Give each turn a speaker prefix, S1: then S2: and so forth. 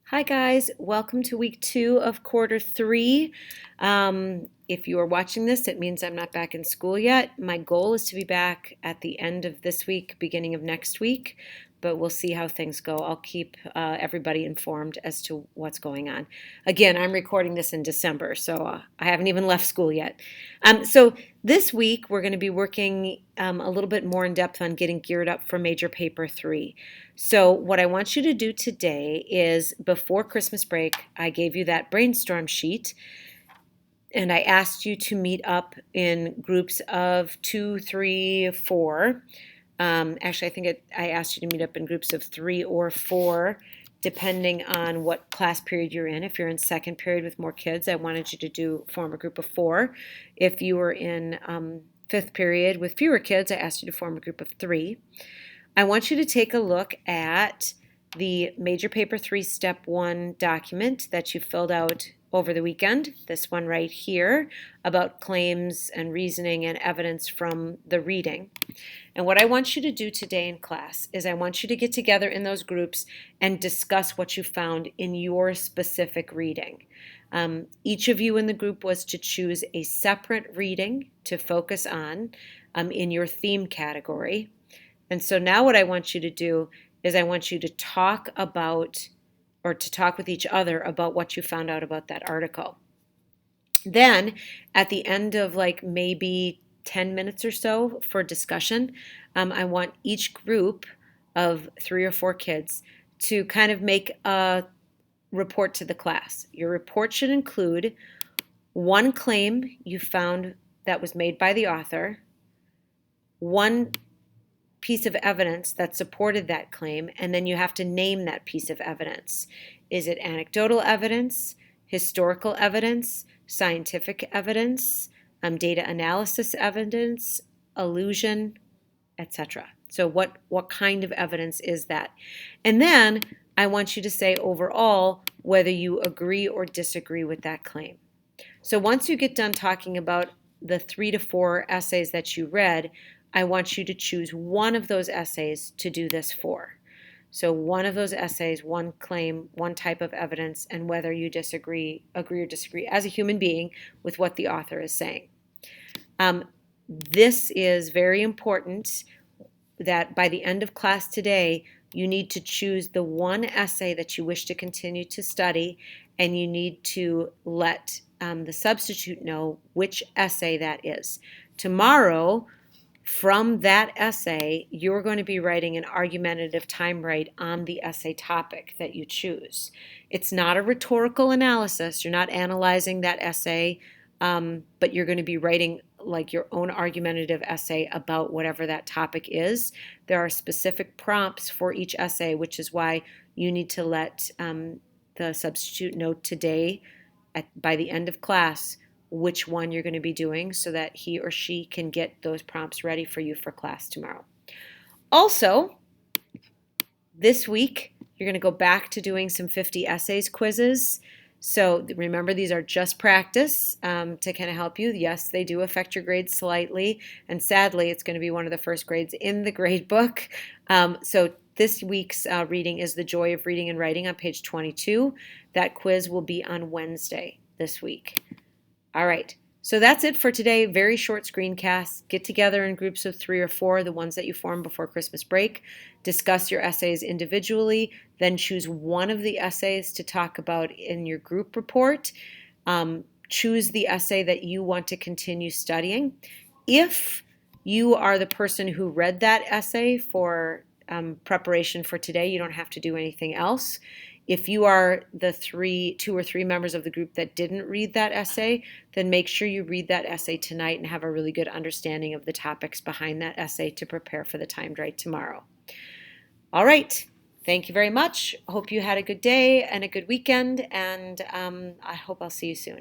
S1: Hi guys, welcome to week 2 of quarter 3. If you are watching this, it means I'm not back in school yet. My goal is to be back at the end of this week, beginning of next week, but we'll see how things go. I'll keep everybody informed as to what's going on. Again, I'm recording this in December, so I haven't even left school yet. So this week we're going to be working a little bit more in depth on getting geared up for major paper 3. So what I want you to do today is before Christmas break, I gave you that brainstorm sheet and I asked you to meet up in groups of 2, 3, 4. Actually, I asked you to meet up in groups of 3 or 4, depending on what class period you're in. If you're in second period with more kids, I wanted you to form a group of 4. If you were in fifth period with fewer kids, I asked you to form a group of 3. I want you to take a look at the Major Paper 3 Step 1 document that you filled out over the weekend, this one right here, about claims and reasoning and evidence from the reading. And what I want you to do today in class is I want you to get together in those groups and discuss what you found in your specific reading. Each of you in the group was to choose a separate reading to focus on in your theme category. And so now what I want you to do is I want you to talk about or to talk with each other about what you found out about that article. Then at the end of like maybe 10 minutes or so for discussion, I want each group of 3 or 4 kids to kind of make a report to the class. Your report should include one claim you found that was made by the author, one piece of evidence that supported that claim, and then you have to name that piece of evidence. Is it anecdotal evidence, historical evidence, scientific evidence, data analysis evidence, illusion, etc.? So what kind of evidence is that? And then I want you to say overall whether you agree or disagree with that claim. So once you get done talking about the 3 to 4 essays that you read, I want you to choose one of those essays to do this for. So one of those essays, one claim, one type of evidence, and whether you agree or disagree as a human being with what the author is saying. This is very important that by the end of class today, you need to choose the one essay that you wish to continue to study, and you need to let the substitute know which essay that is. Tomorrow, from that essay, you're going to be writing an argumentative time right on the essay topic that you choose. It's not a rhetorical analysis. You're not analyzing that essay, but you're going to be writing like your own argumentative essay about whatever that topic is. There are specific prompts for each essay, which is why you need to let the substitute know today by the end of class which one you're going to be doing so that he or she can get those prompts ready for you for class tomorrow. Also, this week, you're going to go back to doing some 50 essays quizzes. So remember, these are just practice to kind of help you. Yes, they do affect your grades slightly, and sadly, it's going to be one of the first grades in the grade book. So this week's reading is The Joy of Reading and Writing on page 22. That quiz will be on Wednesday this week. All right, so that's it for today. Very short screencast. Get together in groups of 3 or 4, the ones that you formed before Christmas break. Discuss your essays individually. Then choose one of the essays to talk about in your group report. Choose the essay that you want to continue studying. If you are the person who read that essay for preparation for today, you don't have to do anything else. If you are the 2 or 3 members of the group that didn't read that essay, then make sure you read that essay tonight and have a really good understanding of the topics behind that essay to prepare for the timed write tomorrow. All right. Thank you very much. Hope you had a good day and a good weekend, and I hope I'll see you soon.